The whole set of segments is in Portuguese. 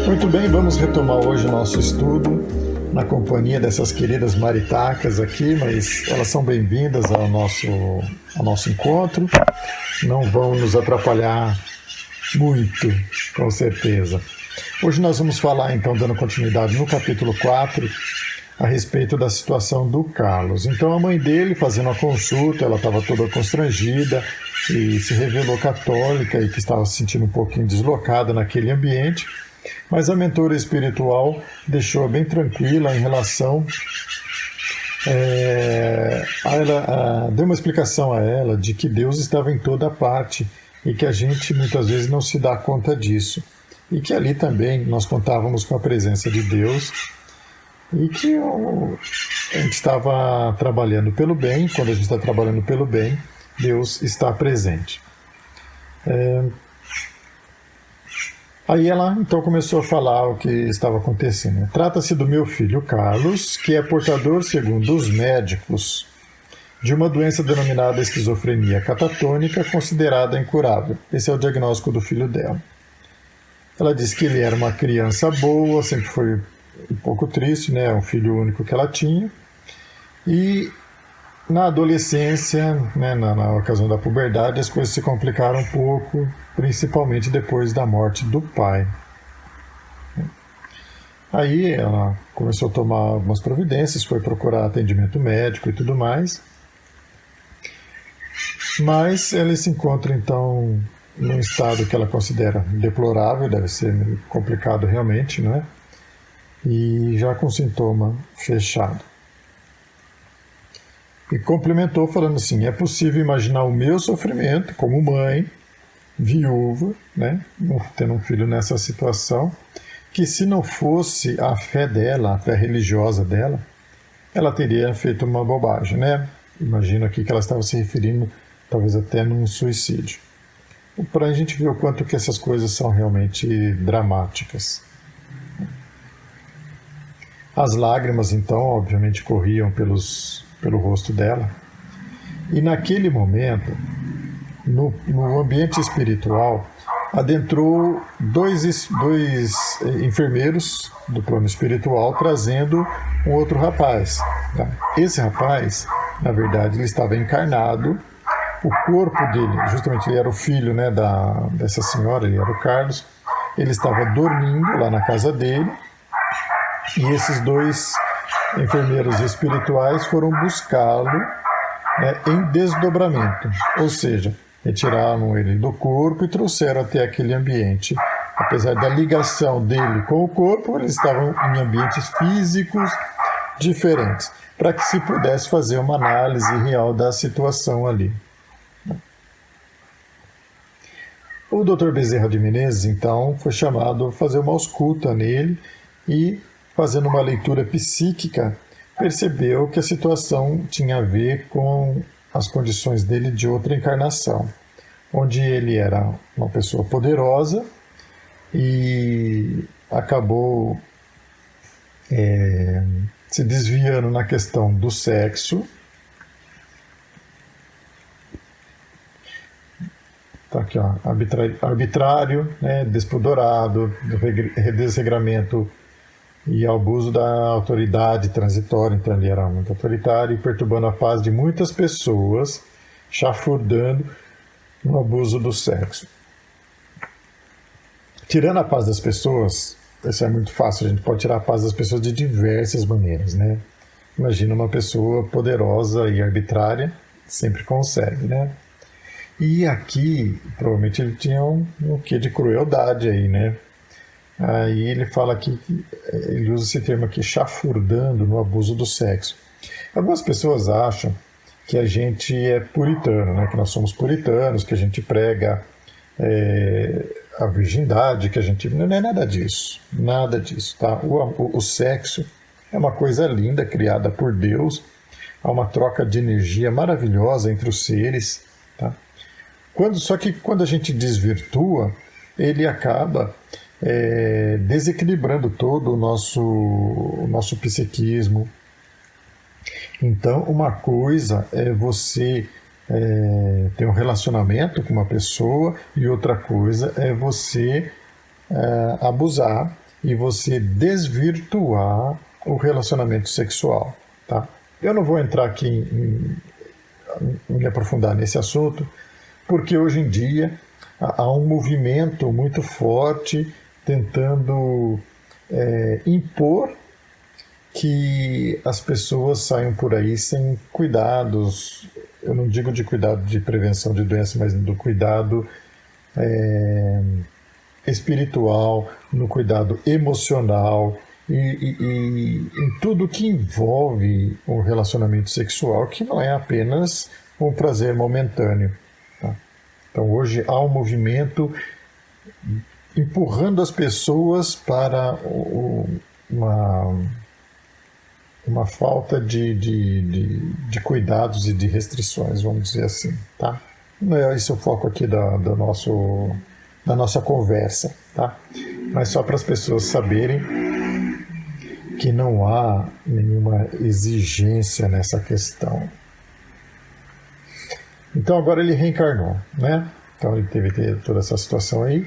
Muito bem, vamos retomar hoje o nosso estudo na companhia dessas queridas maritacas aqui, mas elas são bem-vindas ao nosso encontro, não vão nos atrapalhar muito, com certeza. Hoje nós vamos falar, então, dando continuidade no capítulo 4, a respeito da situação do Carlos. Então a mãe dele, fazendo a consulta, ela estava toda constrangida e se revelou católica e que estava se sentindo um pouquinho deslocada naquele ambiente, mas a mentora espiritual deixou bem tranquila em relação deu uma explicação a ela de que Deus estava em toda parte e que a gente muitas vezes não se dá conta disso. E que ali também nós contávamos com a presença de Deus e que a gente estava trabalhando pelo bem. Quando a gente está trabalhando pelo bem, Deus está presente. Aí ela então começou a falar o que estava acontecendo. Trata-se do meu filho Carlos, que é portador, segundo os médicos, de uma doença denominada esquizofrenia catatônica, considerada incurável. Esse é o diagnóstico do filho dela. Ela disse que ele era uma criança boa, sempre foi um pouco triste, né? Um filho único que ela tinha. E na adolescência, né, na ocasião da puberdade, as coisas se complicaram um pouco, principalmente depois da morte do pai. Aí ela começou a tomar algumas providências, foi procurar atendimento médico e tudo mais. Mas ela se encontra, então, num estado que ela considera deplorável, deve ser meio complicado realmente, não é? E já com sintoma fechado. E complementou falando assim: é possível imaginar o meu sofrimento como mãe, viúva, né, tendo um filho nessa situação, que se não fosse a fé dela, a fé religiosa dela, ela teria feito uma bobagem, né? Imagino aqui que ela estava se referindo talvez até num suicídio. Para a gente ver o quanto que essas coisas são realmente dramáticas. As lágrimas, então, obviamente corriam pelo rosto dela. E naquele momento, no ambiente espiritual, adentrou dois enfermeiros do plano espiritual trazendo um outro rapaz. Tá? Esse rapaz, na verdade, ele estava encarnado. O corpo dele, justamente ele era o filho, né, dessa senhora, ele era o Carlos. Ele estava dormindo lá na casa dele. E esses dois enfermeiros espirituais foram buscá-lo, né, em desdobramento, ou seja, retiraram ele do corpo e trouxeram até aquele ambiente. Apesar da ligação dele com o corpo, eles estavam em ambientes físicos diferentes, para que se pudesse fazer uma análise real da situação ali. O Dr. Bezerra de Menezes, então, foi chamado a fazer uma ausculta nele e, fazendo uma leitura psíquica, percebeu que a situação tinha a ver com as condições dele de outra encarnação, onde ele era uma pessoa poderosa e acabou se desviando na questão do sexo. Tá aqui, ó, arbitrário, né, despudorado, desregramento e abuso da autoridade transitória. Então ele era muito autoritário e perturbando a paz de muitas pessoas, chafurdando no abuso do sexo. Tirando a paz das pessoas, isso é muito fácil, a gente pode tirar a paz das pessoas de diversas maneiras, né? Imagina uma pessoa poderosa e arbitrária, sempre consegue, né? E aqui, provavelmente ele tinha um quê de crueldade aí, né? Aí ele fala aqui, ele usa esse termo aqui, chafurdando no abuso do sexo. Algumas pessoas acham que a gente é puritano, né? Que nós somos puritanos, que a gente prega a virgindade, que a gente... Não é nada disso, tá? O sexo é uma coisa linda, criada por Deus, há uma troca de energia maravilhosa entre os seres, tá? Só que quando a gente desvirtua, ele acaba desequilibrando todo o nosso psiquismo. Então, uma coisa é você ter um relacionamento com uma pessoa e outra coisa é você abusar e você desvirtuar o relacionamento sexual, tá? Eu não vou entrar aqui me aprofundar nesse assunto, porque hoje em dia há um movimento muito forte tentando impor que as pessoas saiam por aí sem cuidados. Eu não digo de cuidado de prevenção de doença, mas do cuidado espiritual, no cuidado emocional e em tudo que envolve um relacionamento sexual, que não é apenas um prazer momentâneo. Tá? Então hoje há um movimento empurrando as pessoas para uma falta de cuidados e de restrições, vamos dizer assim. Tá? Não é esse o foco aqui da nossa conversa, tá? Mas só para as pessoas saberem que não há nenhuma exigência nessa questão. Então agora ele reencarnou, né? Então ele teve toda essa situação aí.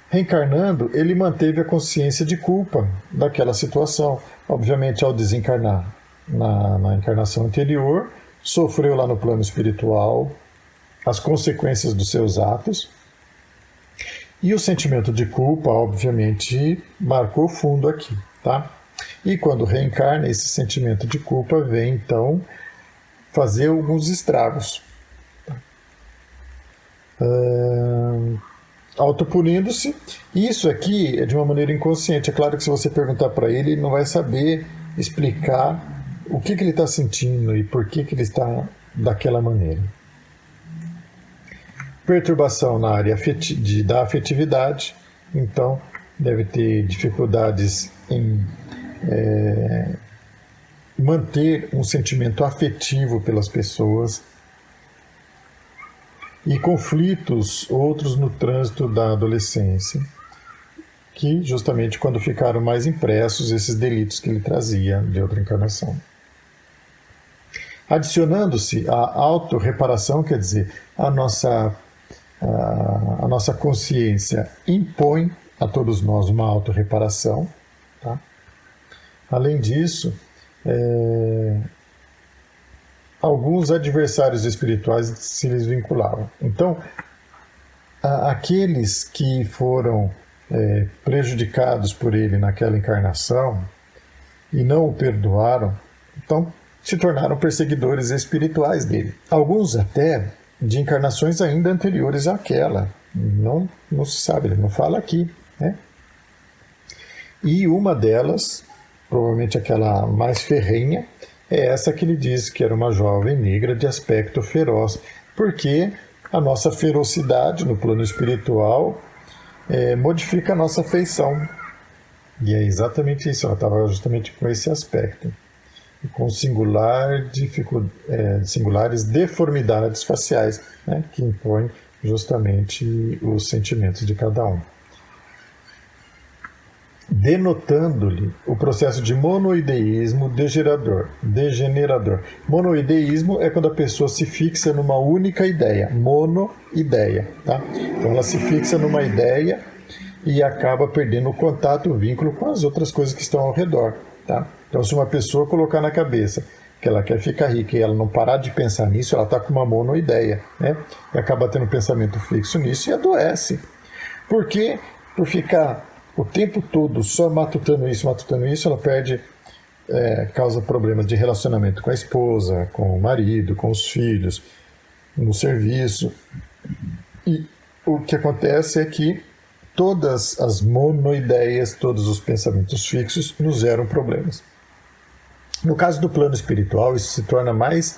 Reencarnando, ele manteve a consciência de culpa daquela situação. Obviamente, ao desencarnar na encarnação anterior, sofreu lá no plano espiritual as consequências dos seus atos. E o sentimento de culpa, obviamente, marcou fundo aqui, tá? E quando reencarna, esse sentimento de culpa vem, então, fazer alguns estragos. Autopunindo-se. Isso aqui é de uma maneira inconsciente. É claro que se você perguntar para ele, ele não vai saber explicar o que ele está sentindo e por que ele está daquela maneira. Perturbação na área da afetividade, então deve ter dificuldades em manter um sentimento afetivo pelas pessoas e conflitos outros no trânsito da adolescência, que justamente quando ficaram mais impressos esses delitos que ele trazia de outra encarnação. Adicionando-se a autorreparação, quer dizer, a nossa consciência impõe a todos nós uma autorreparação. Tá? Além disso, alguns adversários espirituais se lhes vinculavam. Então, aqueles que foram prejudicados por ele naquela encarnação e não o perdoaram, então se tornaram perseguidores espirituais dele. Alguns até de encarnações ainda anteriores àquela. Não se sabe, ele não fala aqui. Né? E uma delas, provavelmente aquela mais ferrenha, é essa que ele diz que era uma jovem negra de aspecto feroz, porque a nossa ferocidade no plano espiritual modifica a nossa feição. E é exatamente isso, ela estava justamente com esse aspecto. Com singulares deformidades faciais, né, que impõem justamente os sentimentos de cada um. Denotando-lhe o processo de monoideísmo degenerador. Monoideísmo é quando a pessoa se fixa numa única ideia, monoideia. Tá? Então ela se fixa numa ideia e acaba perdendo o contato, o vínculo com as outras coisas que estão ao redor. Tá? Então, se uma pessoa colocar na cabeça que ela quer ficar rica e ela não parar de pensar nisso, ela está com uma monoideia, né? E acaba tendo um pensamento fixo nisso e adoece. Por quê? Por ficar o tempo todo só matutando isso, ela causa problemas de relacionamento com a esposa, com o marido, com os filhos, no serviço. E o que acontece é que todas as monoideias, todos os pensamentos fixos nos geram problemas. No caso do plano espiritual, isso se torna mais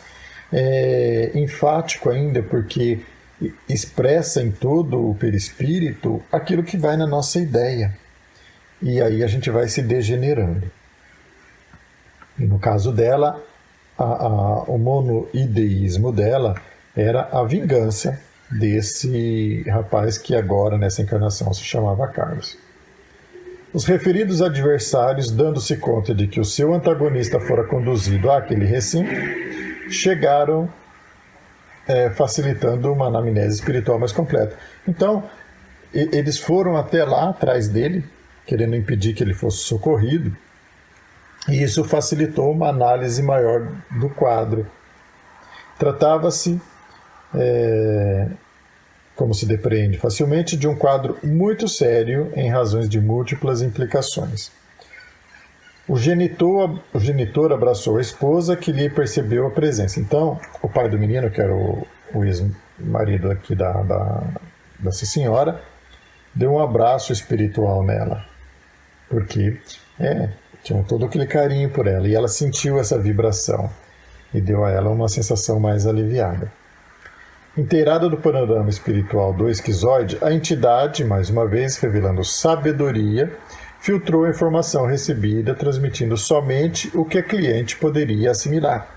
enfático ainda, porque expressa em todo o perispírito aquilo que vai na nossa ideia. E aí a gente vai se degenerando. E no caso dela, o monoideísmo dela era a vingança desse rapaz que agora, nessa encarnação, se chamava Carlos. Os referidos adversários, dando-se conta de que o seu antagonista fora conduzido àquele recinto, chegaram facilitando uma anamnese espiritual mais completa. Então, eles foram até lá, atrás dele, querendo impedir que ele fosse socorrido, e isso facilitou uma análise maior do quadro. Tratava-se, como se depreende facilmente, de um quadro muito sério em razões de múltiplas implicações. O genitor abraçou a esposa, que lhe percebeu a presença. Então, o pai do menino, que era o ex-marido aqui dessa senhora, deu um abraço espiritual nela, porque tinha todo aquele carinho por ela, e ela sentiu essa vibração, e deu a ela uma sensação mais aliviada. Inteirada do panorama espiritual do esquizoide, a entidade, mais uma vez revelando sabedoria, filtrou a informação recebida, transmitindo somente o que a cliente poderia assimilar.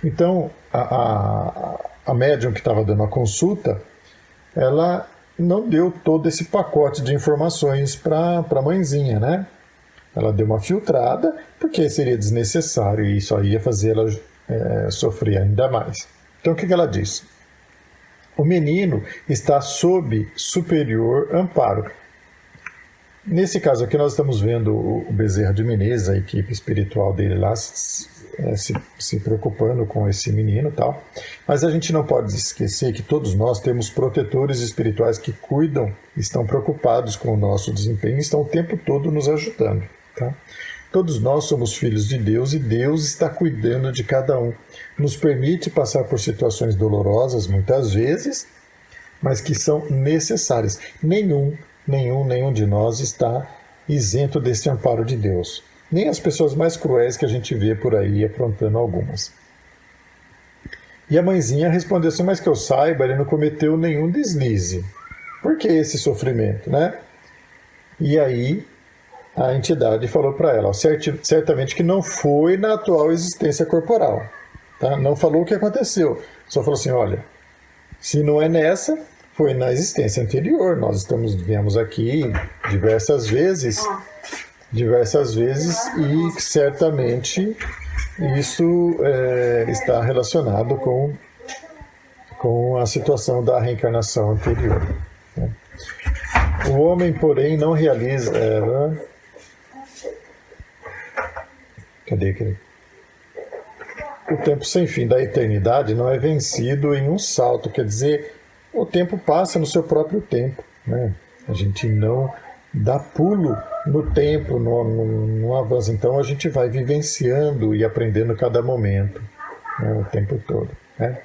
Então, a médium que estava dando a consulta, ela não deu todo esse pacote de informações para a mãezinha, né? Ela deu uma filtrada, porque seria desnecessário e isso aí ia fazer ela sofrer ainda mais. Então, o que ela disse? O menino está sob superior amparo. Nesse caso aqui, nós estamos vendo o Bezerra de Menezes, a equipe espiritual dele lá, se preocupando com esse menino e tal. Mas a gente não pode esquecer que todos nós temos protetores espirituais que cuidam, estão preocupados com o nosso desempenho e estão o tempo todo nos ajudando. Tá? Todos nós somos filhos de Deus e Deus está cuidando de cada um. Nos permite passar por situações dolorosas, muitas vezes, mas que são necessárias. Nenhum de nós está isento desse amparo de Deus. Nem as pessoas mais cruéis que a gente vê por aí aprontando algumas. E a mãezinha respondeu assim, mas que eu saiba, ele não cometeu nenhum deslize. Por que esse sofrimento, né? E aí a entidade falou para ela, certamente que não foi na atual existência corporal. Tá? Não falou o que aconteceu. Só falou assim, olha, se não é nessa, foi na existência anterior. Nós viemos aqui diversas vezes e certamente isso está relacionado com a situação da reencarnação anterior. Né? O homem, porém, não realiza... Cadê? O tempo sem fim da eternidade não é vencido em um salto, quer dizer, o tempo passa no seu próprio tempo, né? A gente não dá pulo no tempo, no avanço, então a gente vai vivenciando e aprendendo cada momento, né, o tempo todo. Né?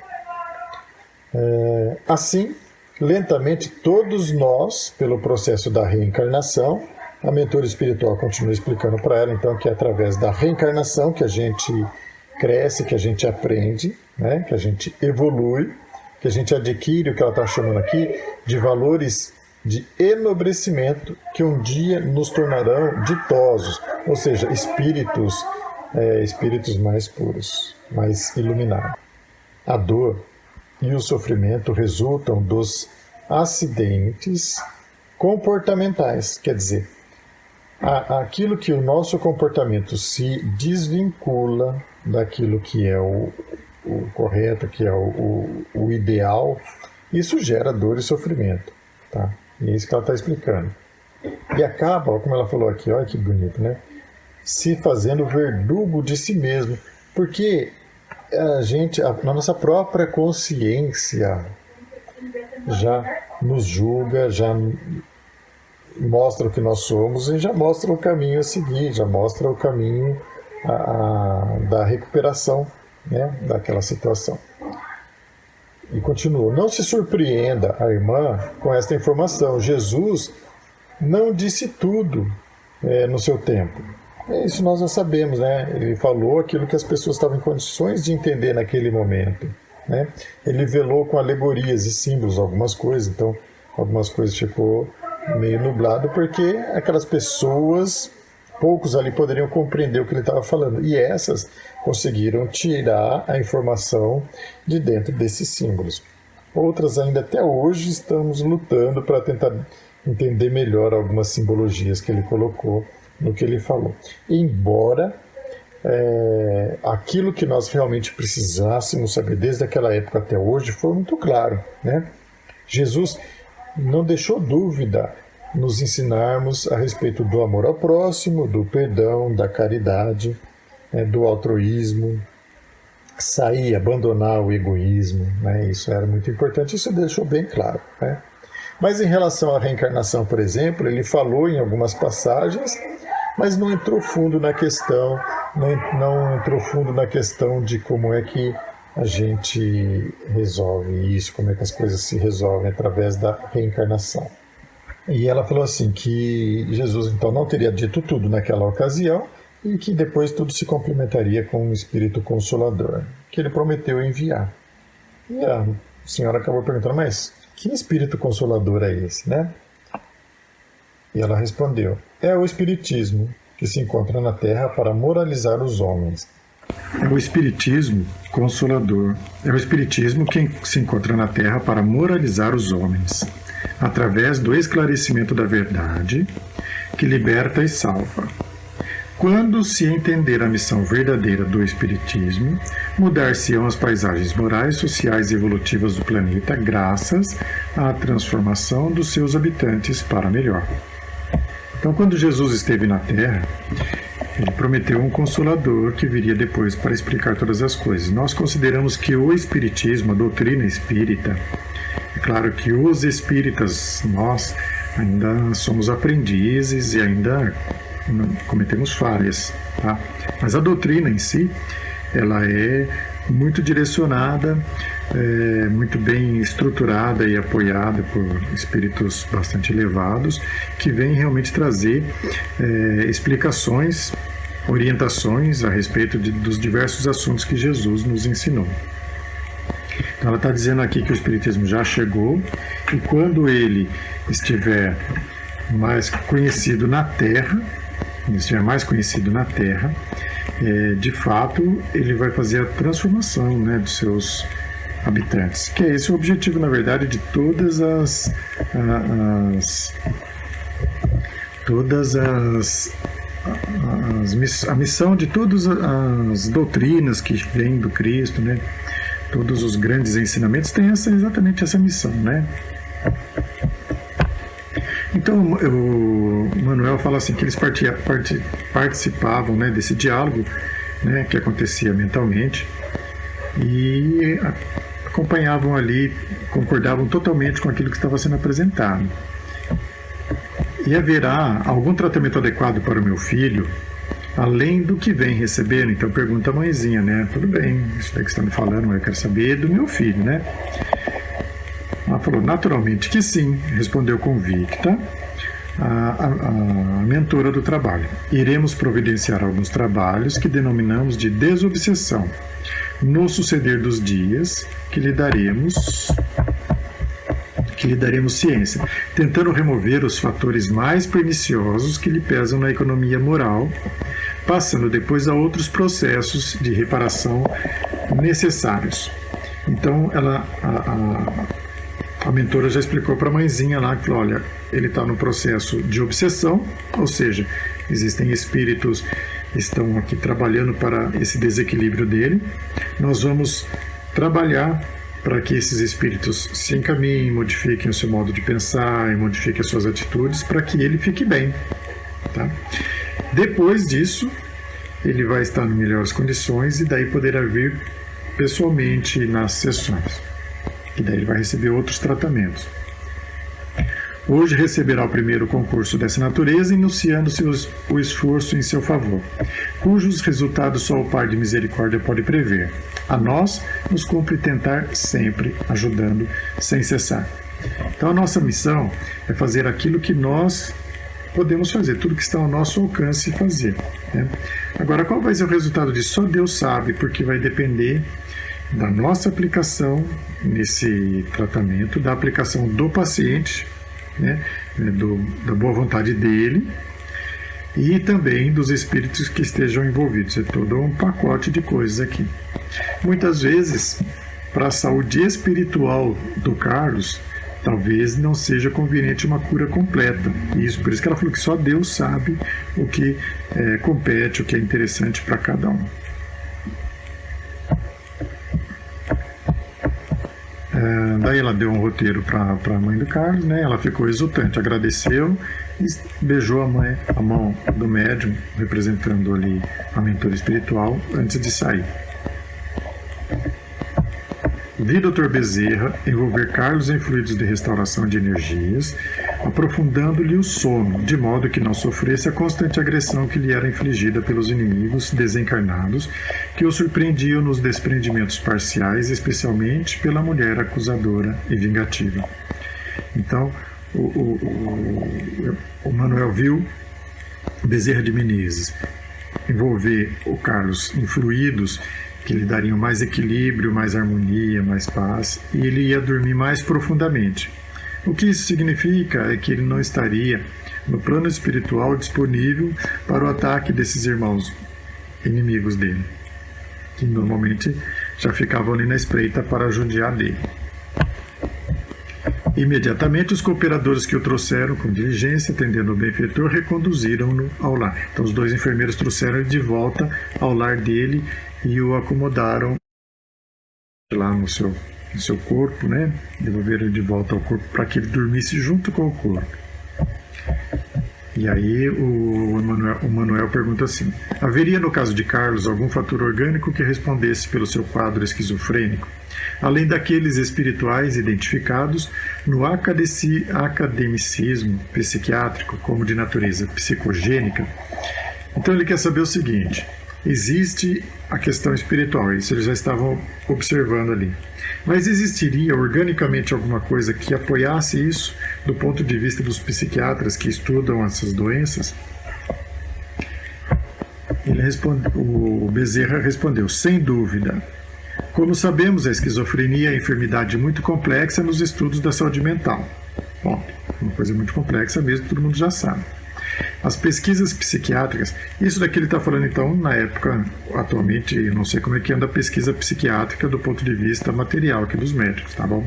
Assim, lentamente, todos nós, pelo processo da reencarnação, a mentora espiritual continua explicando para ela, então, que é através da reencarnação que a gente cresce, que a gente aprende, né? Que a gente evolui, que a gente adquire o que ela está chamando aqui de valores de enobrecimento que um dia nos tornarão ditosos, ou seja, espíritos mais puros, mais iluminados. A dor e o sofrimento resultam dos acidentes comportamentais, quer dizer, aquilo que o nosso comportamento se desvincula daquilo que é o correto, que é o ideal, isso gera dor e sofrimento. Tá? E é isso que ela está explicando. E acaba, olha como ela falou aqui, olha que bonito, né? Se fazendo verdugo de si mesmo, porque na nossa própria consciência, já nos julga, já mostra o que nós somos e já mostra o caminho a seguir, já mostra o caminho da recuperação, né, daquela situação. E continua, não se surpreenda a irmã com esta informação, Jesus não disse tudo no seu tempo. Isso nós já sabemos, né? Ele falou aquilo que as pessoas estavam em condições de entender naquele momento. Né? Ele velou com alegorias e símbolos algumas coisas, então algumas coisas ficou meio nublado porque aquelas pessoas, poucos ali poderiam compreender o que ele estava falando, e essas conseguiram tirar a informação de dentro desses símbolos. Outras ainda até hoje estamos lutando para tentar entender melhor algumas simbologias que ele colocou no que ele falou. Embora aquilo que nós realmente precisássemos saber desde aquela época até hoje foi muito claro. Né? Jesus não deixou dúvida nos ensinarmos a respeito do amor ao próximo, do perdão, da caridade, né, do altruísmo, sair, abandonar o egoísmo, né, isso era muito importante, isso deixou bem claro, né. Mas em relação à reencarnação, por exemplo, ele falou em algumas passagens, mas não entrou fundo na questão, não entrou fundo na questão de como é que a gente resolve isso, como é que as coisas se resolvem através da reencarnação. E ela falou assim que Jesus então não teria dito tudo naquela ocasião e que depois tudo se complementaria com um Espírito Consolador, que ele prometeu enviar. E a senhora acabou perguntando, mas que Espírito Consolador é esse, né? E ela respondeu, é o Espiritismo, que se encontra na Terra para moralizar os homens. É o Espiritismo Consolador. É o Espiritismo que se encontra na Terra para moralizar os homens, através do esclarecimento da verdade, que liberta e salva. Quando se entender a missão verdadeira do Espiritismo, mudar-se-ão as paisagens morais, sociais e evolutivas do planeta graças à transformação dos seus habitantes para melhor. Então, quando Jesus esteve na Terra, ele prometeu um Consolador que viria depois para explicar todas as coisas. Nós consideramos que o Espiritismo, a doutrina espírita, é claro que os espíritas, nós ainda somos aprendizes e ainda cometemos falhas, tá? Mas a doutrina em si, ela é muito direcionada, muito bem estruturada e apoiada por espíritos bastante elevados, que vêm realmente trazer explicações, orientações a respeito dos diversos assuntos que Jesus nos ensinou. Então ela está dizendo aqui que o Espiritismo já chegou e quando ele estiver mais conhecido na Terra, de fato ele vai fazer a transformação, né, dos seus habitantes, que é esse o objetivo, na verdade, de a missão de todas as doutrinas que vêm do Cristo, né? Todos os grandes ensinamentos têm exatamente essa missão, né? Então, o Manuel fala assim que eles participavam, né, desse diálogo, né, que acontecia mentalmente e acompanhavam ali, concordavam totalmente com aquilo que estava sendo apresentado. E haverá algum tratamento adequado para o meu filho, além do que vem recebendo? Então pergunta a mãezinha, né? Tudo bem, isso daí que você está me falando, mas eu quero saber do meu filho, né? Ela falou, naturalmente que sim, respondeu convicta a mentora do trabalho. Iremos providenciar alguns trabalhos que denominamos de desobsessão. No suceder dos dias, que lhe daremos ciência, tentando remover os fatores mais perniciosos que lhe pesam na economia moral, passando depois a outros processos de reparação necessários. Então, a mentora já explicou para a mãezinha lá, que falou, olha, ele está no processo de obsessão, ou seja, existem espíritos que estão aqui trabalhando para esse desequilíbrio dele. Nós vamos trabalhar para que esses espíritos se encaminhem, modifiquem o seu modo de pensar e modifiquem as suas atitudes para que ele fique bem. Tá? Depois disso, ele vai estar em melhores condições e daí poderá vir pessoalmente nas sessões. E daí ele vai receber outros tratamentos. Hoje receberá o primeiro concurso dessa natureza, iniciando-se o esforço em seu favor, cujos resultados só o Pai de Misericórdia pode prever. A nós nos cumpre tentar sempre, ajudando sem cessar. Então a nossa missão é fazer aquilo que nós podemos fazer, tudo que está ao nosso alcance fazer, né? Agora, qual vai ser o resultado disso? Só Deus sabe, porque vai depender da nossa aplicação nesse tratamento, da aplicação do paciente, né, da boa vontade dele e também dos espíritos que estejam envolvidos. É todo um pacote de coisas aqui. Muitas vezes, para a saúde espiritual do Carlos, talvez não seja conveniente uma cura completa. Isso, por isso que ela falou que só Deus sabe o que compete, o que é interessante para cada um. Daí ela deu um roteiro para a mãe do Carlos, né? Ela ficou exultante, agradeceu e beijou a mão do médium, representando ali a mentora espiritual, antes de sair. Vi Dr. Bezerra envolver Carlos em fluidos de restauração de energias, aprofundando-lhe o sono, de modo que não sofresse a constante agressão que lhe era infligida pelos inimigos desencarnados, que o surpreendiam nos desprendimentos parciais, especialmente pela mulher acusadora e vingativa. Então, o Manuel viu Bezerra de Menezes envolver o Carlos em fluidos que lhe dariam mais equilíbrio, mais harmonia, mais paz, e ele ia dormir mais profundamente. O que isso significa é que ele não estaria no plano espiritual disponível para o ataque desses irmãos inimigos dele, que normalmente já ficavam ali na espreita para judiar dele. Imediatamente, os cooperadores que o trouxeram com diligência, atendendo o benfeitor, reconduziram-no ao lar. Então, os dois enfermeiros trouxeram ele de volta ao lar dele e o acomodaram lá no seu corpo, né? Devolveram de volta ao corpo para que ele dormisse junto com o corpo. E aí o Manuel pergunta assim: haveria no caso de Carlos algum fator orgânico que respondesse pelo seu quadro esquizofrênico, além daqueles espirituais identificados no academicismo psiquiátrico como de natureza psicogênica? Então ele quer saber o seguinte: existe a questão espiritual, isso eles já estavam observando ali. Mas existiria organicamente alguma coisa que apoiasse isso do ponto de vista dos psiquiatras que estudam essas doenças? O Bezerra respondeu: sem dúvida. Como sabemos, a esquizofrenia é enfermidade muito complexa nos estudos da saúde mental. Bom, uma coisa muito complexa mesmo, todo mundo já sabe. As pesquisas psiquiátricas, isso daqui ele está falando então na época, atualmente, eu não sei como é que anda a pesquisa psiquiátrica do ponto de vista material aqui dos médicos, tá bom?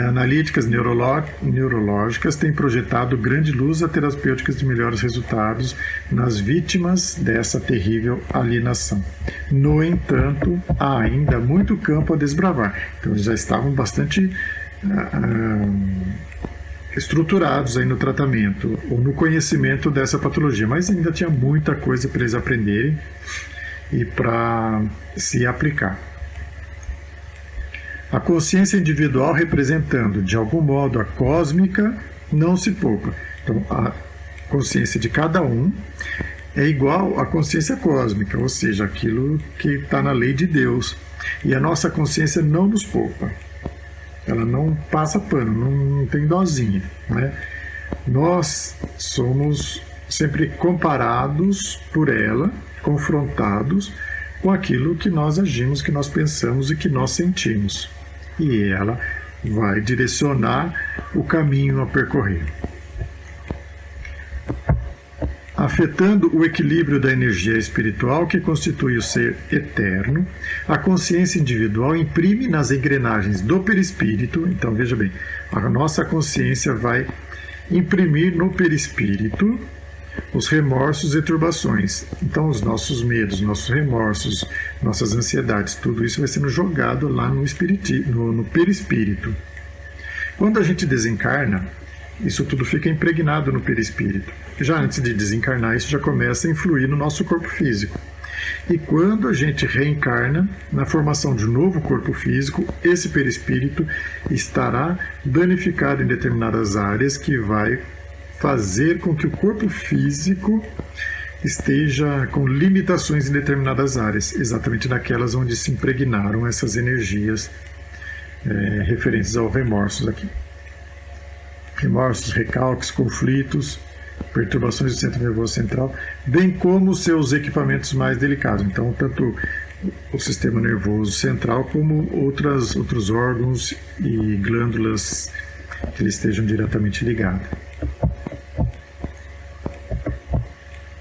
Analíticas neurológicas têm projetado grande luz a terapêuticas de melhores resultados nas vítimas dessa terrível alienação. No entanto, há ainda muito campo a desbravar. Então eles já estavam bastante estruturados aí no tratamento ou no conhecimento dessa patologia, mas ainda tinha muita coisa para eles aprenderem e para se aplicar. A consciência individual representando, de algum modo, a cósmica, não se poupa. Então, a consciência de cada um é igual à consciência cósmica, ou seja, aquilo que está na lei de Deus. E a nossa consciência não nos poupa. Ela não passa pano, não tem dozinha, né? Nós somos sempre comparados por ela, confrontados com aquilo que nós agimos, que nós pensamos e que nós sentimos. E ela vai direcionar o caminho a percorrer. Afetando o equilíbrio da energia espiritual que constitui o ser eterno, a consciência individual imprime nas engrenagens do perispírito. Então, veja bem, a nossa consciência vai imprimir no perispírito os remorsos e turbações. Então, os nossos medos, nossos remorsos, nossas ansiedades, tudo isso vai sendo jogado lá no perispírito. Quando a gente desencarna, isso tudo fica impregnado no perispírito. Já antes de desencarnar, isso já começa a influir no nosso corpo físico. E quando a gente reencarna, na formação de um novo corpo físico, esse perispírito estará danificado em determinadas áreas, que vai fazer com que o corpo físico esteja com limitações em determinadas áreas, exatamente naquelas onde se impregnaram essas energias referentes aos remorsos aqui. Remorsos, recalques, conflitos, perturbações do centro nervoso central, bem como os seus equipamentos mais delicados. Então, tanto o sistema nervoso central como outros órgãos e glândulas que eles estejam diretamente ligados.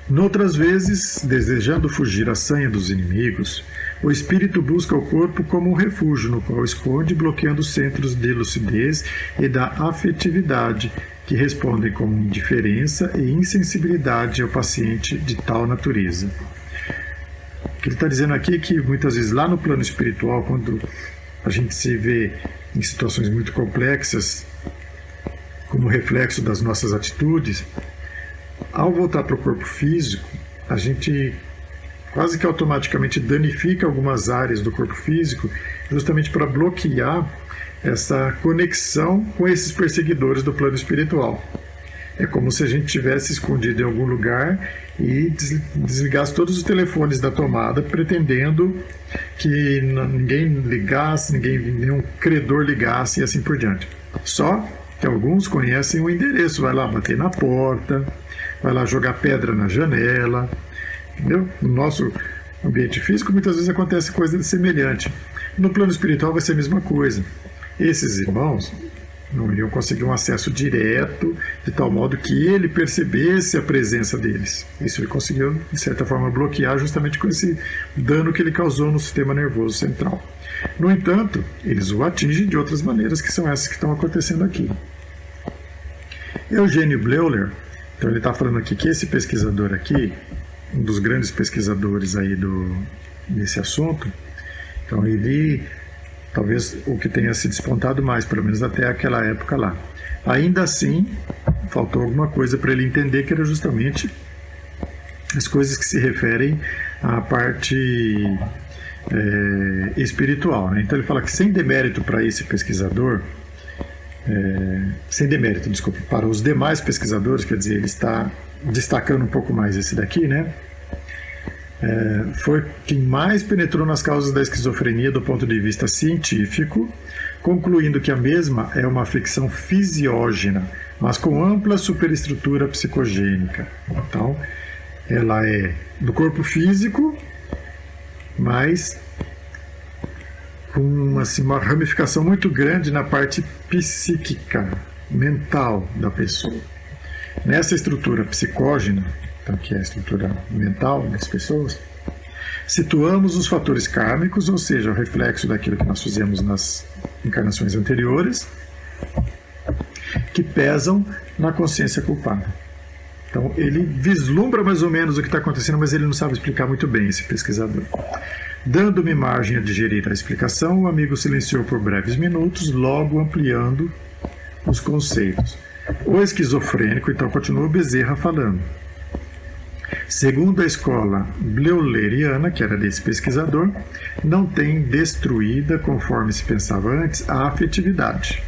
Noutras vezes, desejando fugir à sanha dos inimigos, o espírito busca o corpo como um refúgio no qual esconde, bloqueando os centros de lucidez e da afetividade, que respondem com indiferença e insensibilidade ao paciente de tal natureza. O que ele está dizendo aqui é que muitas vezes lá no plano espiritual, quando a gente se vê em situações muito complexas, como reflexo das nossas atitudes, ao voltar para o corpo físico, a gente quase que automaticamente danifica algumas áreas do corpo físico, justamente para bloquear essa conexão com esses perseguidores do plano espiritual. É como se a gente tivesse escondido em algum lugar e desligasse todos os telefones da tomada, pretendendo que ninguém ligasse, nenhum credor ligasse e assim por diante. Só que alguns conhecem o endereço, vai lá bater na porta, vai lá jogar pedra na janela, entendeu? No nosso ambiente físico muitas vezes acontece coisa semelhante. No plano espiritual vai ser a mesma coisa. Esses irmãos não iriam conseguir um acesso direto, de tal modo que ele percebesse a presença deles. Isso ele conseguiu, de certa forma, bloquear justamente com esse dano que ele causou no sistema nervoso central. No entanto, eles o atingem de outras maneiras, que são essas que estão acontecendo aqui. Eugênio Bleuler, então ele está falando aqui que esse pesquisador aqui, um dos grandes pesquisadores aí desse assunto, então ele, talvez o que tenha se despontado mais, pelo menos até aquela época lá. Ainda assim, faltou alguma coisa para ele entender, que era justamente as coisas que se referem à parte espiritual, né? Então ele fala que sem demérito para esse pesquisador, sem demérito, desculpa, para os demais pesquisadores, quer dizer, ele está destacando um pouco mais esse daqui, né? Foi quem mais penetrou nas causas da esquizofrenia do ponto de vista científico, concluindo que a mesma é uma afecção fisiógena, mas com ampla superestrutura psicogênica. Então, ela é do corpo físico, mas com assim, uma ramificação muito grande na parte psíquica, mental da pessoa. Nessa estrutura psicógena, então, que é a estrutura mental das pessoas, situamos os fatores kármicos, ou seja, o reflexo daquilo que nós fizemos nas encarnações anteriores, que pesam na consciência culpada. Então, ele vislumbra mais ou menos o que está acontecendo, mas ele não sabe explicar muito bem, esse pesquisador. Dando-me margem a digerir a explicação, o amigo silenciou por breves minutos, logo ampliando os conceitos. O esquizofrênico, então, continuou Bezerra falando. Segundo a escola bleuleriana, que era desse pesquisador, não tem destruída, conforme se pensava antes, a afetividade,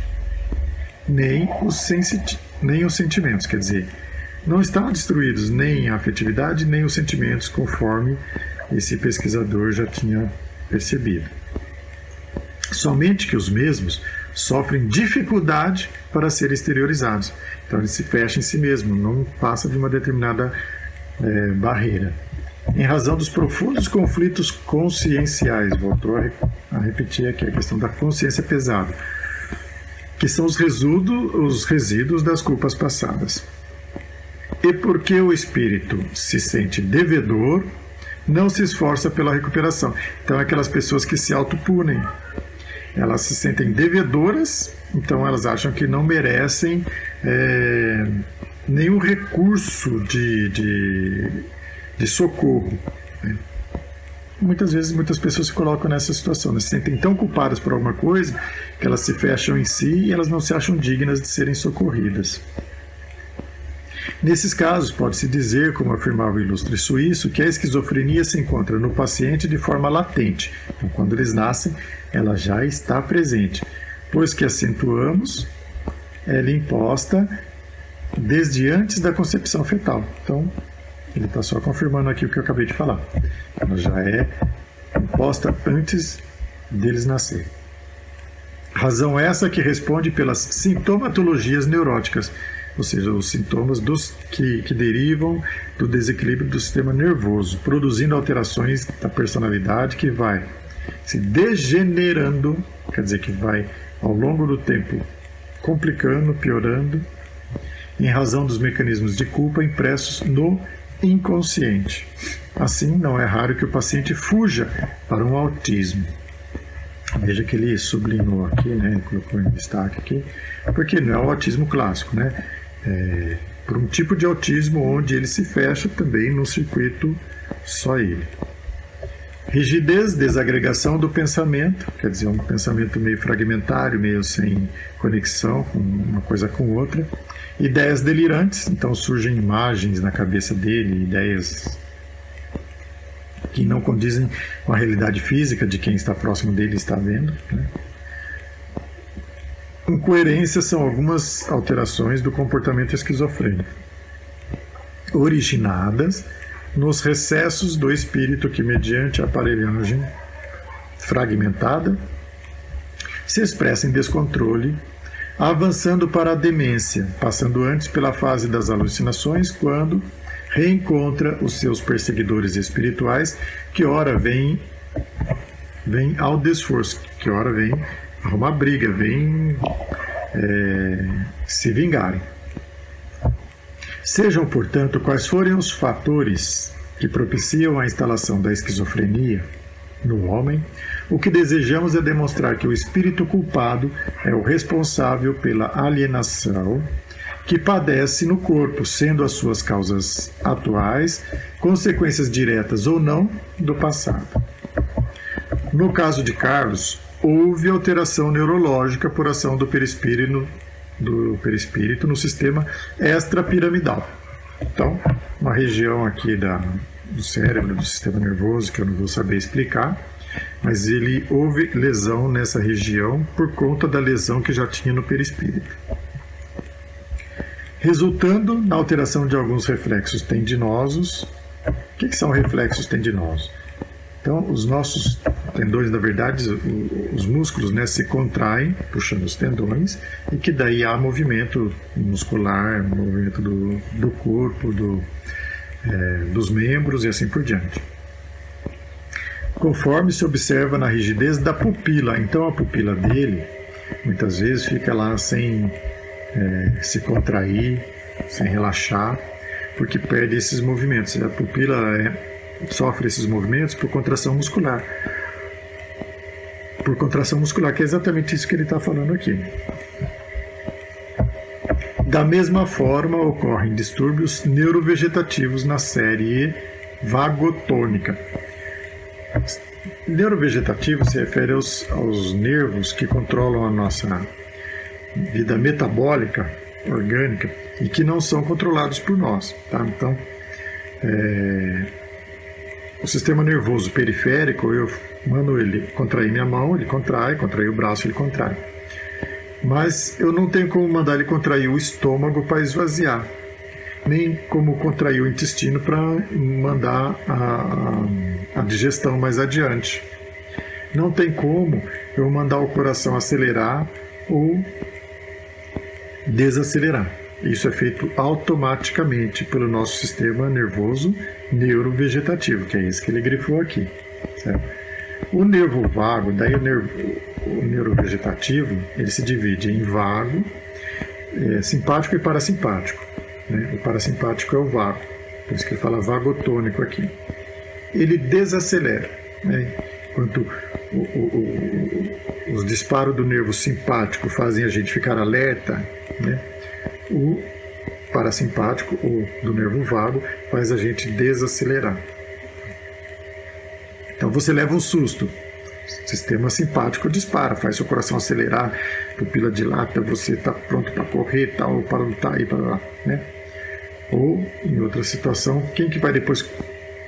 nem os sentimentos. Quer dizer, não estavam destruídos nem a afetividade, nem os sentimentos, conforme esse pesquisador já tinha percebido. Somente que os mesmos sofrem dificuldade para serem exteriorizados. Então ele se fecha em si mesmo, não passa de uma determinada barreira. Em razão dos profundos conflitos conscienciais, voltou a repetir aqui a questão da consciência pesada, que são os resíduos das culpas passadas. E porque o espírito se sente devedor, não se esforça pela recuperação. Então, aquelas pessoas que se autopunem, elas se sentem devedoras, então elas acham que não merecem nenhum recurso de socorro, né? Muitas vezes, muitas pessoas se colocam nessa situação, né? Se sentem tão culpadas por alguma coisa que elas se fecham em si e elas não se acham dignas de serem socorridas. Nesses casos, pode-se dizer, como afirmava o ilustre suíço, que a esquizofrenia se encontra no paciente de forma latente. Então, quando eles nascem, ela já está presente, pois que acentuamos, ela é imposta desde antes da concepção fetal. Então, ele está só confirmando aqui o que eu acabei de falar. Ela já é imposta antes deles nascerem. Razão essa que responde pelas sintomatologias neuróticas, ou seja, os sintomas que derivam do desequilíbrio do sistema nervoso, produzindo alterações da personalidade que vai se degenerando, quer dizer, que vai ao longo do tempo complicando, piorando, em razão dos mecanismos de culpa impressos no inconsciente. Assim, não é raro que o paciente fuja para um autismo. Veja que ele sublinhou aqui, né, colocou em destaque aqui, porque não é o autismo clássico, né? Por um tipo de autismo onde ele se fecha também num circuito só ele. Rigidez, desagregação do pensamento, quer dizer, um pensamento meio fragmentário, meio sem conexão com uma coisa com outra. Ideias delirantes, então surgem imagens na cabeça dele, ideias que não condizem com a realidade física de quem está próximo dele e está vendo, né? Incoerências são algumas alterações do comportamento esquizofrênico, originadas nos recessos do espírito que, mediante a aparelhagem fragmentada, se expressa em descontrole, avançando para a demência, passando antes pela fase das alucinações, quando reencontra os seus perseguidores espirituais, que ora vêm ao desforço, que ora vêm arrumar briga, vêm se vingarem. Sejam, portanto, quais forem os fatores que propiciam a instalação da esquizofrenia no homem, o que desejamos é demonstrar que o espírito culpado é o responsável pela alienação que padece no corpo, sendo as suas causas atuais consequências diretas ou não do passado. No caso de Carlos, houve alteração neurológica por ação do perispírito no sistema extrapiramidal. Então, uma região aqui do cérebro, do sistema nervoso, que eu não vou saber explicar, mas houve lesão nessa região por conta da lesão que já tinha no perispírito, resultando na alteração de alguns reflexos tendinosos. O que são reflexos tendinosos? Então, os nossos tendões, na verdade, os músculos, né, se contraem, puxando os tendões, e que daí há movimento muscular, movimento do corpo, dos membros e assim por diante. Conforme se observa na rigidez da pupila. Então, a pupila dele, muitas vezes, fica lá sem se contrair, sem relaxar, porque perde esses movimentos. A pupila sofre esses movimentos por contração muscular. Por contração muscular, que é exatamente isso que ele está falando aqui. Da mesma forma, ocorrem distúrbios neurovegetativos na série vagotônica. Neurovegetativo se refere aos nervos que controlam a nossa vida metabólica, orgânica, e que não são controlados por nós. Tá? Então, o sistema nervoso periférico, eu mando ele contrair minha mão, ele contrai o braço, ele contrai. Mas eu não tenho como mandar ele contrair o estômago para esvaziar, nem como contrair o intestino para mandar a digestão mais adiante. Não tem como eu mandar o coração acelerar ou desacelerar. Isso é feito automaticamente pelo nosso sistema nervoso neurovegetativo, que é esse que ele grifou aqui. Certo? O nervo vago, daí o neurovegetativo, ele se divide em vago, simpático e parasimpático. Né? O parasimpático é o vago, por isso que ele fala vagotônico aqui. Ele desacelera. Né? Enquanto os disparos do nervo simpático fazem a gente ficar alerta, né? O parasimpático, ou do nervo vago, faz a gente desacelerar. Então você leva um susto, o sistema simpático dispara, faz seu coração acelerar, pupila dilata, você está pronto para correr, tal, para lutar e para lá, né? Ou, em outra situação, quem que vai depois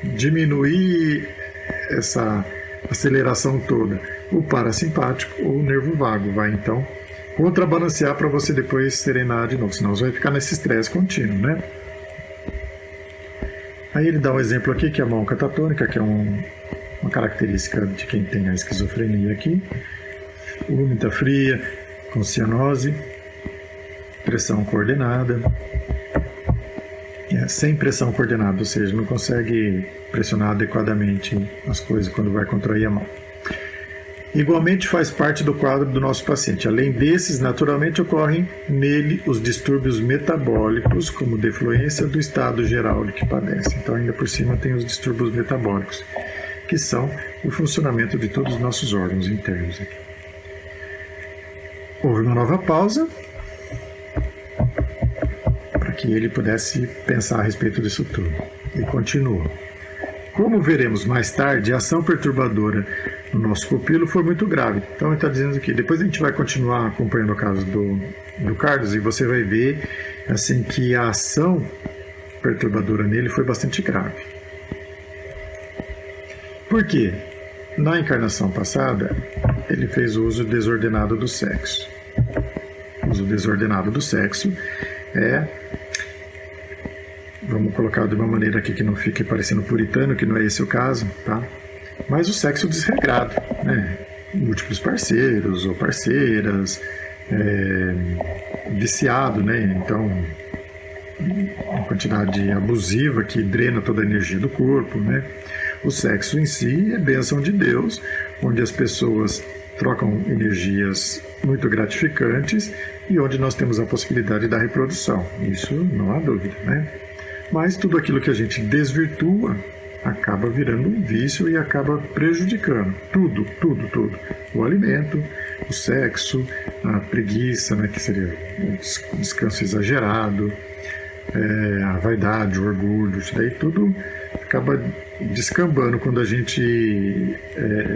diminuir essa aceleração toda? O parasimpático ou o nervo vago vai então contrabalancear para você depois serenar de novo, senão você vai ficar nesse estresse contínuo, né? Aí ele dá um exemplo aqui, que é a mão catatônica, que é uma característica de quem tem a esquizofrenia aqui. Úmida, fria, com cianose, pressão coordenada, sem pressão coordenada, ou seja, não consegue pressionar adequadamente as coisas quando vai contrair a mão. Igualmente faz parte do quadro do nosso paciente. Além desses, naturalmente ocorrem nele os distúrbios metabólicos, como defluência do estado geral de que padece. Então, ainda por cima, tem os distúrbios metabólicos, que são o funcionamento de todos os nossos órgãos internos aqui. Houve uma nova pausa para que ele pudesse pensar a respeito disso tudo. E continua. Como veremos mais tarde, a ação perturbadora no nosso pupilo foi muito grave. Então ele está dizendo que depois a gente vai continuar acompanhando o caso do Carlos e você vai ver assim que a ação perturbadora nele foi bastante grave. Por quê? Na encarnação passada, ele fez o uso desordenado do sexo. O uso desordenado do sexo é... Vamos colocar de uma maneira aqui que não fique parecendo puritano, que não é esse o caso, tá? Mas o sexo desregrado, né? Múltiplos parceiros ou parceiras, viciado, né? Então, uma quantidade abusiva que drena toda a energia do corpo, né? O sexo em si é bênção de Deus, onde as pessoas trocam energias muito gratificantes e onde nós temos a possibilidade da reprodução. Isso não há dúvida, né? Mas tudo aquilo que a gente desvirtua acaba virando um vício e acaba prejudicando tudo. O alimento, o sexo, a preguiça, né, que seria um descanso exagerado, a vaidade, o orgulho, isso daí tudo acaba descambando quando a gente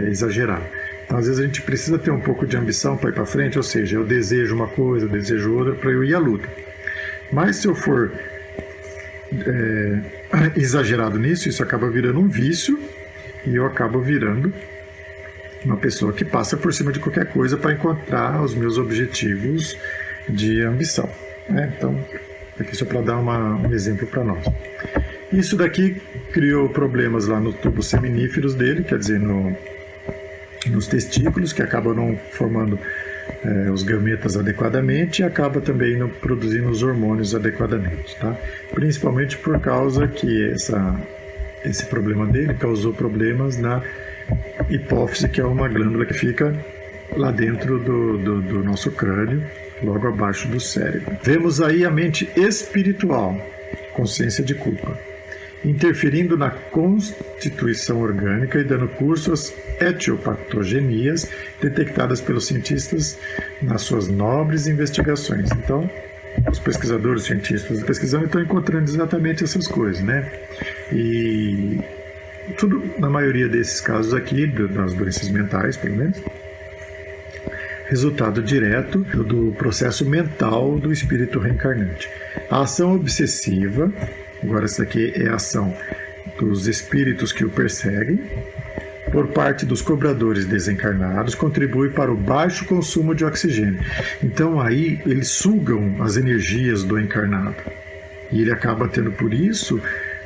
exagerar. Então, às vezes a gente precisa ter um pouco de ambição para ir para frente, ou seja, eu desejo uma coisa, eu desejo outra para eu ir à luta. Mas se eu for exagerado nisso, isso acaba virando um vício e eu acabo virando uma pessoa que passa por cima de qualquer coisa para encontrar os meus objetivos de ambição, né? Então, aqui só para dar um exemplo para nós. Isso daqui criou problemas lá nos tubos seminíferos dele, quer dizer, nos testículos, que acabam não formando os gametas adequadamente e acaba também não produzindo os hormônios adequadamente, tá? Principalmente por causa que esse problema dele causou problemas na hipófise, que é uma glândula que fica lá dentro do nosso crânio, logo abaixo do cérebro. Vemos aí a mente espiritual, consciência de culpa, interferindo na constituição orgânica e dando curso às etiopatogenias detectadas pelos cientistas nas suas nobres investigações. Então, os pesquisadores, os cientistas pesquisando estão encontrando exatamente essas coisas, né? E tudo, na maioria desses casos aqui, das doenças mentais, pelo menos, resultado direto do processo mental do espírito reencarnante. A ação obsessiva, agora essa aqui é a ação dos espíritos que o perseguem, por parte dos cobradores desencarnados, contribui para o baixo consumo de oxigênio. Então aí eles sugam as energias do encarnado. E ele acaba tendo por isso,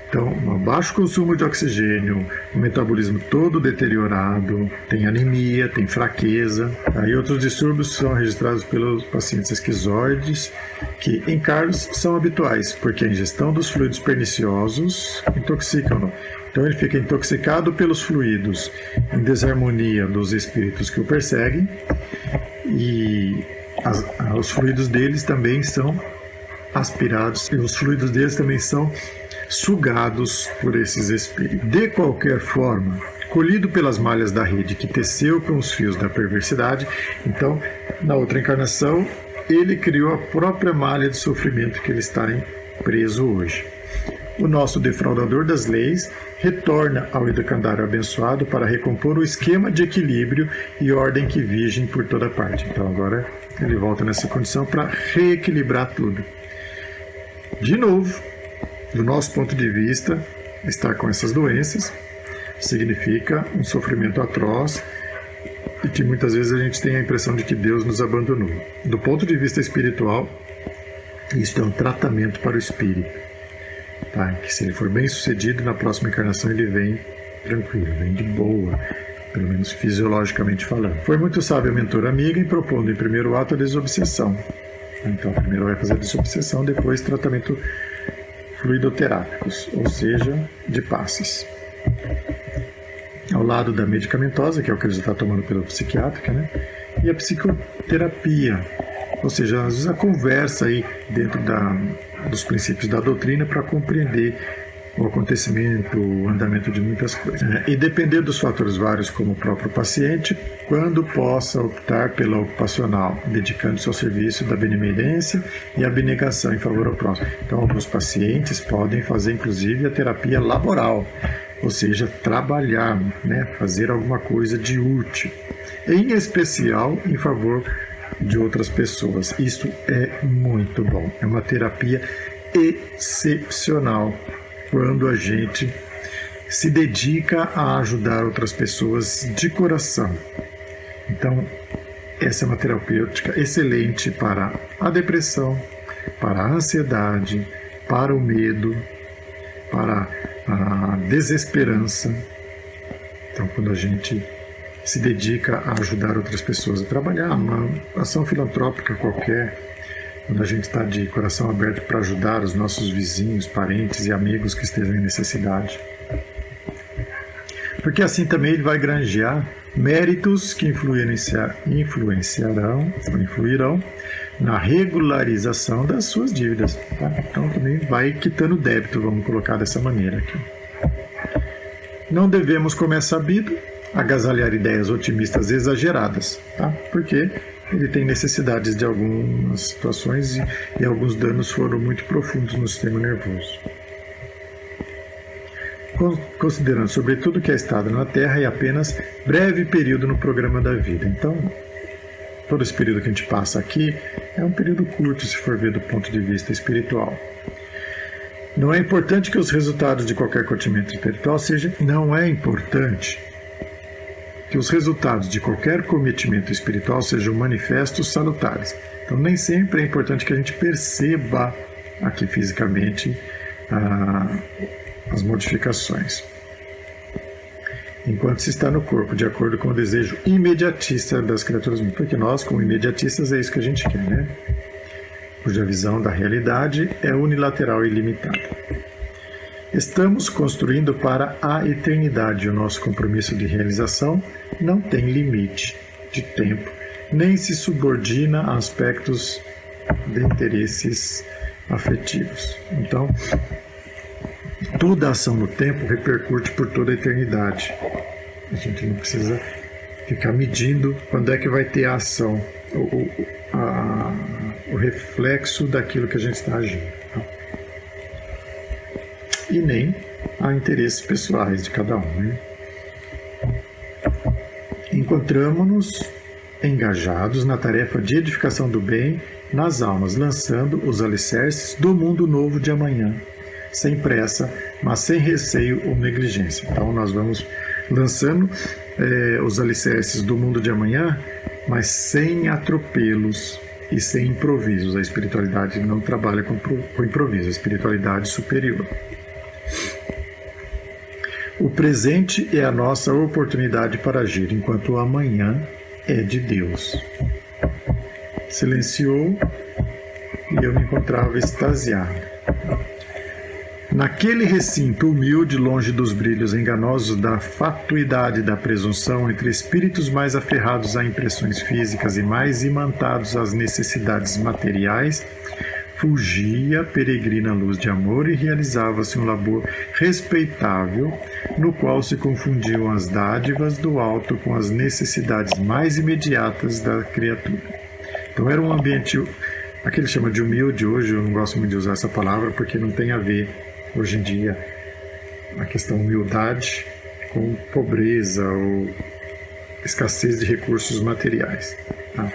então, um baixo consumo de oxigênio, o metabolismo todo deteriorado, tem anemia, tem fraqueza. Aí outros distúrbios são registrados pelos pacientes esquizoides, que em Carlos são habituais, porque a ingestão dos fluidos perniciosos intoxicam-no. Então ele fica intoxicado pelos fluidos, em desarmonia dos espíritos que o perseguem, e os fluidos deles também são aspirados, e os fluidos deles também são sugados por esses espíritos. De qualquer forma, colhido pelas malhas da rede que teceu com os fios da perversidade, então, na outra encarnação, ele criou a própria malha de sofrimento que ele está preso hoje. O nosso defraudador das leis retorna ao educandário abençoado para recompor o esquema de equilíbrio e ordem que vigem por toda parte. Então agora ele volta nessa condição para reequilibrar tudo. De novo, do nosso ponto de vista, estar com essas doenças significa um sofrimento atroz e que muitas vezes a gente tem a impressão de que Deus nos abandonou. Do ponto de vista espiritual, isso é um tratamento para o espírito. Tá? Que se ele for bem sucedido, na próxima encarnação ele vem tranquilo, vem de boa, pelo menos fisiologicamente falando. Foi muito sábio a mentora amiga em propondo em primeiro ato a desobsessão. Então primeiro vai fazer a desobsessão, depois tratamento fluidoterápicos, ou seja, de passes. Ao lado da medicamentosa, que é o que ele já está tomando pela psiquiátrica, né? E a psicoterapia, ou seja, às vezes a conversa aí dentro dos princípios da doutrina para compreender o acontecimento, o andamento de muitas coisas. E depender dos fatores vários como o próprio paciente, quando possa optar pela ocupacional, dedicando-se ao serviço da benemerência e abnegação em favor ao próximo. Então, alguns pacientes podem fazer, inclusive, a terapia laboral, ou seja, trabalhar, né? Fazer alguma coisa de útil, em especial em favor de outras pessoas. Isso é muito bom, é uma terapia excepcional quando a gente se dedica a ajudar outras pessoas de coração. Então, essa é uma terapêutica excelente para a depressão, para a ansiedade, para o medo, para a desesperança. Então, quando a gente se dedica a ajudar outras pessoas a trabalhar, uma ação filantrópica qualquer, quando a gente está de coração aberto para ajudar os nossos vizinhos, parentes e amigos que estejam em necessidade. Porque assim também ele vai granjear méritos que influirão na regularização das suas dívidas. Tá? Então também vai quitando débito, vamos colocar dessa maneira aqui. Não devemos, como é sabido, agasalhar ideias otimistas exageradas, tá? Porque ele tem necessidades de algumas situações e alguns danos foram muito profundos no sistema nervoso. Considerando sobretudo que a estada na Terra é apenas breve período no programa da vida. Então, todo esse período que a gente passa aqui é um período curto, se for ver do ponto de vista espiritual. Não é importante que os resultados de qualquer cometimento espiritual sejam manifestos salutares. Então, nem sempre é importante que a gente perceba aqui fisicamente as modificações, enquanto se está no corpo, de acordo com o desejo imediatista das criaturas, porque nós, como imediatistas, é isso que a gente quer, né? Cuja visão da realidade é unilateral e limitada. Estamos construindo para a eternidade. O nosso compromisso de realização não tem limite de tempo, nem se subordina a aspectos de interesses afetivos. Então, toda ação no tempo repercute por toda a eternidade. A gente não precisa ficar medindo quando é que vai ter a ação, o reflexo daquilo que a gente está agindo. Tá? E nem a interesses pessoais de cada um. Né? Encontramos-nos engajados na tarefa de edificação do bem nas almas, lançando os alicerces do mundo novo de amanhã, sem pressa, mas sem receio ou negligência. Então nós vamos lançando os alicerces do mundo de amanhã, mas sem atropelos e sem improvisos. A espiritualidade não trabalha com improviso, a espiritualidade superior. O presente é a nossa oportunidade para agir, enquanto o amanhã é de Deus. Silenciou e eu me encontrava extasiado. Naquele recinto humilde, longe dos brilhos enganosos da fatuidade e da presunção, entre espíritos mais aferrados a impressões físicas e mais imantados às necessidades materiais, fugia peregrina luz de amor e realizava-se um labor respeitável, no qual se confundiam as dádivas do alto com as necessidades mais imediatas da criatura. Então era um ambiente, aquele chama de humilde, hoje eu não gosto muito de usar essa palavra porque não tem a ver, hoje em dia, a questão humildade com pobreza ou escassez de recursos materiais. Tá?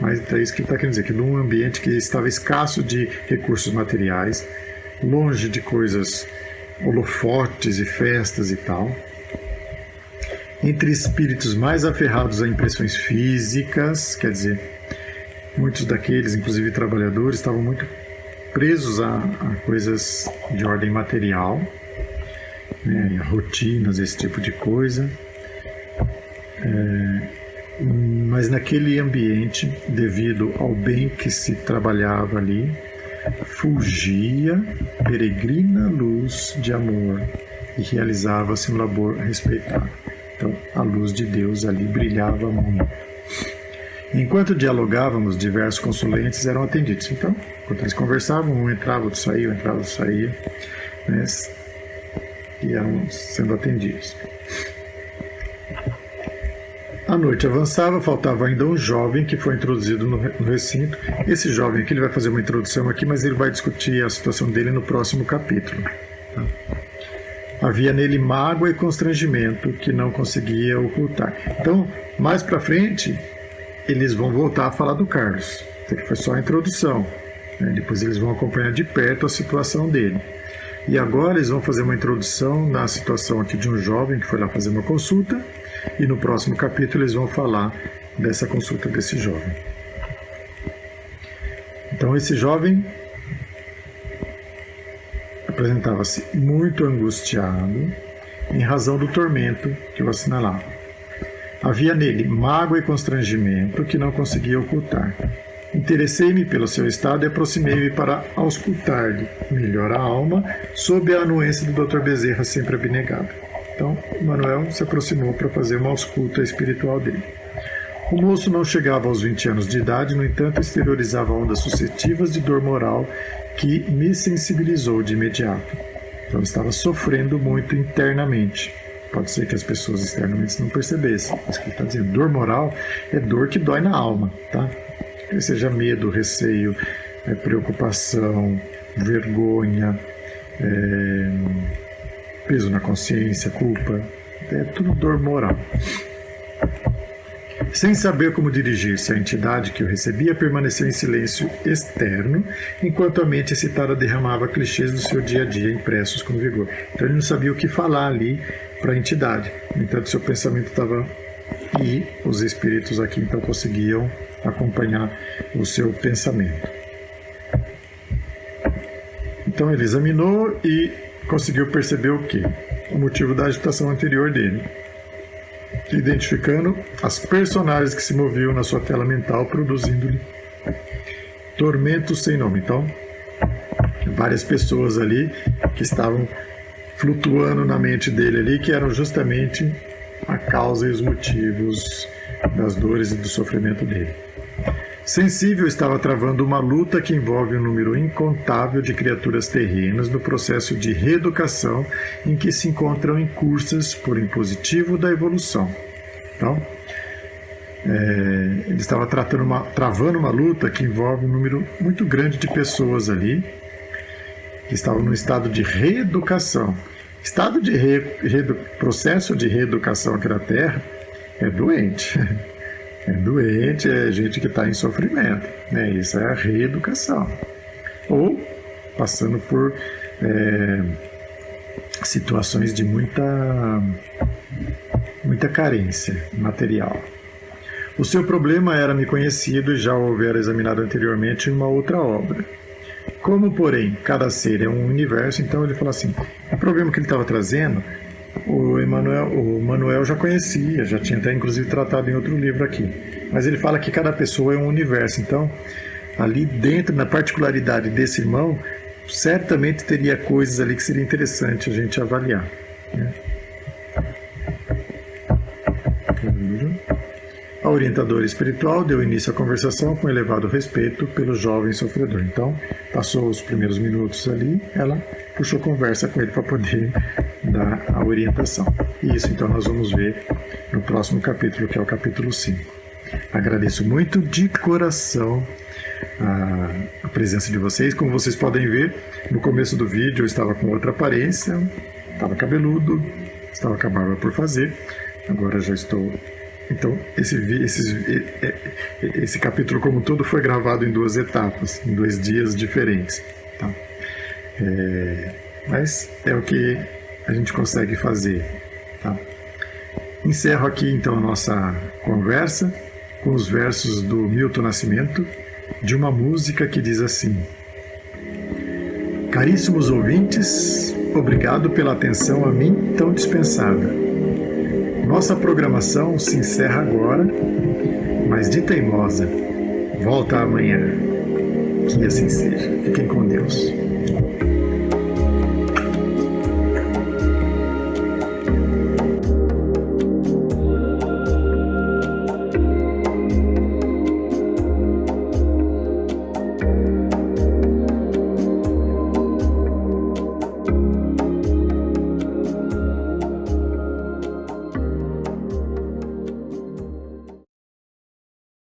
Mas é isso que ele está querendo dizer, que num ambiente que estava escasso de recursos materiais, longe de coisas, holofotes e festas e tal, entre espíritos mais aferrados a impressões físicas, quer dizer, muitos daqueles, inclusive trabalhadores, estavam muito presos a coisas de ordem material, né, rotinas, esse tipo de coisa. Mas naquele ambiente, devido ao bem que se trabalhava ali, fugia peregrina luz de amor e realizava-se um labor respeitado. Então, a luz de Deus ali brilhava muito. Enquanto dialogávamos, diversos consulentes eram atendidos. Então, enquanto eles conversavam, um entrava, outro saía, né, e eram sendo atendidos. A noite avançava, faltava ainda um jovem que foi introduzido no recinto. Esse jovem aqui, ele vai fazer uma introdução aqui, mas ele vai discutir a situação dele no próximo capítulo. Tá? Havia nele mágoa e constrangimento que não conseguia ocultar. Então, mais para frente, eles vão voltar a falar do Carlos. Isso aqui foi só a introdução, né? Depois eles vão acompanhar de perto a situação dele. E agora eles vão fazer uma introdução na situação aqui de um jovem que foi lá fazer uma consulta. E no próximo capítulo eles vão falar dessa consulta desse jovem. Então esse jovem apresentava-se muito angustiado em razão do tormento que o assinalava. Havia nele mágoa e constrangimento que não conseguia ocultar. Interessei-me pelo seu estado e aproximei-me para auscultar-lhe melhor a alma sob a anuência do Dr. Bezerra, sempre abnegado. Então, Manuel se aproximou para fazer uma ausculta espiritual dele. O moço não chegava aos 20 anos de idade, no entanto, exteriorizava ondas suscetivas de dor moral que me sensibilizou de imediato. Então, estava sofrendo muito internamente. Pode ser que as pessoas externamente não percebessem, mas o que ele está dizendo, dor moral é dor que dói na alma, tá? Quer seja medo, receio, preocupação, vergonha, peso na consciência, culpa, é tudo dor moral. Sem saber como dirigir-se à entidade que o recebia, permaneceu em silêncio externo, enquanto a mente excitada derramava clichês do seu dia a dia impressos com vigor. Então ele não sabia o que falar ali para a entidade. No entanto, seu pensamento estava... E os espíritos aqui então conseguiam acompanhar o seu pensamento. Então ele examinou e conseguiu perceber o quê? O motivo da agitação anterior dele, identificando as personagens que se moviam na sua tela mental, produzindo-lhe tormentos sem nome. Então, várias pessoas ali que estavam flutuando na mente dele ali, que eram justamente a causa e os motivos das dores e do sofrimento dele. Sensível, estava travando uma luta que envolve um número incontável de criaturas terrenas no processo de reeducação em que se encontram incursas por impositivo da evolução. Então, ele estava travando uma luta que envolve um número muito grande de pessoas ali que estavam no estado de reeducação. Estado de processo de reeducação aqui na Terra é doente. É doente, é gente que está em sofrimento, né? Isso é a reeducação. Ou passando por situações de muita carência material. O seu problema era-me conhecido e já o houvera examinado anteriormente em uma outra obra. Como, porém, cada ser é um universo, então ele fala assim, o problema que ele estava trazendo, o Manuel já conhecia, já tinha até inclusive tratado em outro livro aqui. Mas ele fala que cada pessoa é um universo, então ali dentro, na particularidade desse irmão, certamente teria coisas ali que seria interessante a gente avaliar, né? A orientadora espiritual deu início à conversação com elevado respeito pelo jovem sofredor. Então, passou os primeiros minutos ali, ela puxou conversa com ele para poder dar a orientação. E isso, então, nós vamos ver no próximo capítulo, que é o capítulo 5. Agradeço muito de coração a presença de vocês. Como vocês podem ver, no começo do vídeo eu estava com outra aparência, estava cabeludo, estava com a barba por fazer, agora já estou... Então, esse capítulo como todo foi gravado em 2 etapas, em 2 dias diferentes. Tá? Mas é o que a gente consegue fazer. Tá? Encerro aqui então a nossa conversa com os versos do Milton Nascimento, de uma música que diz assim: caríssimos ouvintes, obrigado pela atenção a mim tão dispensada. Nossa programação se encerra agora, mas de teimosa, volta amanhã. Que assim seja. Fiquem com Deus.